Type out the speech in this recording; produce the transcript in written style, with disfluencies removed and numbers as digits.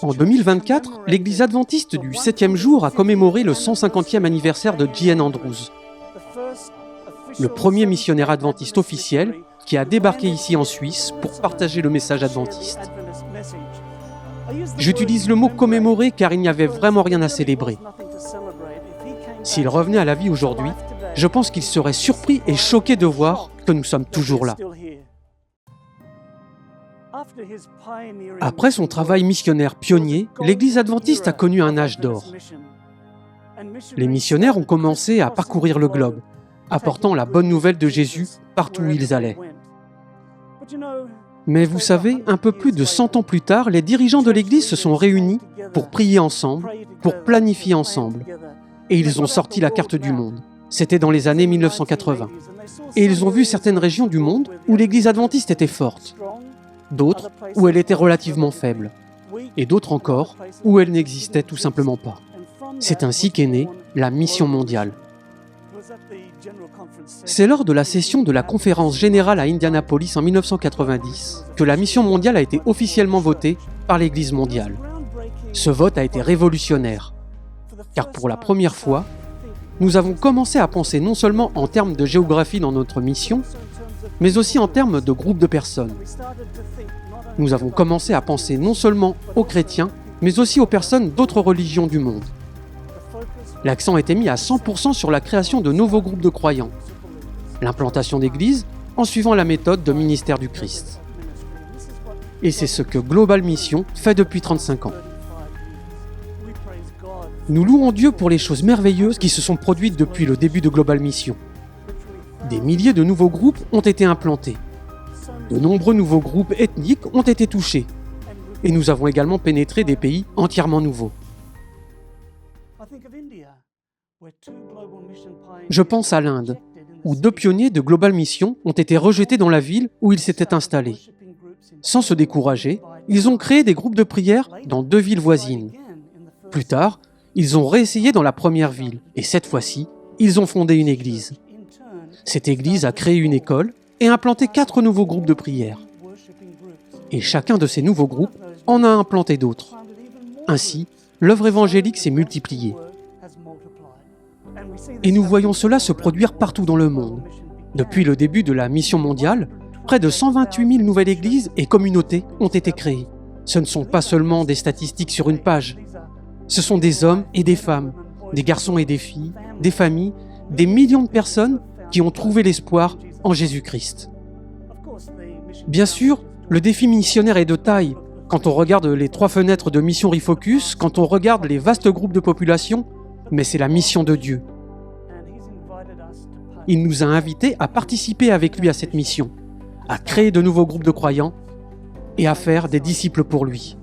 En 2024, l'Église adventiste du 7e jour a commémoré le 150e anniversaire de J.N. Andrews, le premier missionnaire adventiste officiel qui a débarqué ici en Suisse pour partager le message adventiste. J'utilise le mot « commémorer » car il n'y avait vraiment rien à célébrer. S'il revenait à la vie aujourd'hui, je pense qu'il serait surpris et choqué de voir que nous sommes toujours là. Après son travail missionnaire pionnier, l'Église adventiste a connu un âge d'or. Les missionnaires ont commencé à parcourir le globe, apportant la bonne nouvelle de Jésus partout où ils allaient. Mais vous savez, un peu plus de 100 ans plus tard, les dirigeants de l'Église se sont réunis pour prier ensemble, pour planifier ensemble. Et ils ont sorti la carte du monde. C'était dans les années 1980. Et ils ont vu certaines régions du monde où l'Église adventiste était forte, d'autres où elle était relativement faible, et d'autres encore où elle n'existait tout simplement pas. C'est ainsi qu'est née la Mission mondiale. C'est lors de la session de la conférence générale à Indianapolis en 1990 que la Mission mondiale a été officiellement votée par l'Église mondiale. Ce vote a été révolutionnaire, car pour la première fois, nous avons commencé à penser non seulement en termes de géographie dans notre mission, mais aussi en termes de groupe de personnes. Nous avons commencé à penser non seulement aux chrétiens, mais aussi aux personnes d'autres religions du monde. L'accent était mis à 100% sur la création de nouveaux groupes de croyants, l'implantation d'églises en suivant la méthode de ministère du Christ. Et c'est ce que Global Mission fait depuis 35 ans. Nous louons Dieu pour les choses merveilleuses qui se sont produites depuis le début de Global Mission. Des milliers de nouveaux groupes ont été implantés. De nombreux nouveaux groupes ethniques ont été touchés. Et nous avons également pénétré des pays entièrement nouveaux. Je pense à l'Inde, où 2 pionniers de Global Mission ont été rejetés dans la ville où ils s'étaient installés. Sans se décourager, ils ont créé des groupes de prière dans 2 villes voisines. Plus tard, ils ont réessayé dans la première ville, et cette fois-ci, ils ont fondé une église. Cette église a créé une école et implanté 4 nouveaux groupes de prière. Et chacun de ces nouveaux groupes en a implanté d'autres. Ainsi, l'œuvre évangélique s'est multipliée. Et nous voyons cela se produire partout dans le monde. Depuis le début de la mission mondiale, près de 128 000 nouvelles églises et communautés ont été créées. Ce ne sont pas seulement des statistiques sur une page. Ce sont des hommes et des femmes, des garçons et des filles, des familles, des millions de personnes qui ont trouvé l'espoir en Jésus-Christ. Bien sûr, le défi missionnaire est de taille. Quand on regarde les 3 fenêtres de Mission Refocus, quand on regarde les vastes groupes de population, mais c'est la mission de Dieu. Il nous a invités à participer avec lui à cette mission, à créer de nouveaux groupes de croyants et à faire des disciples pour lui.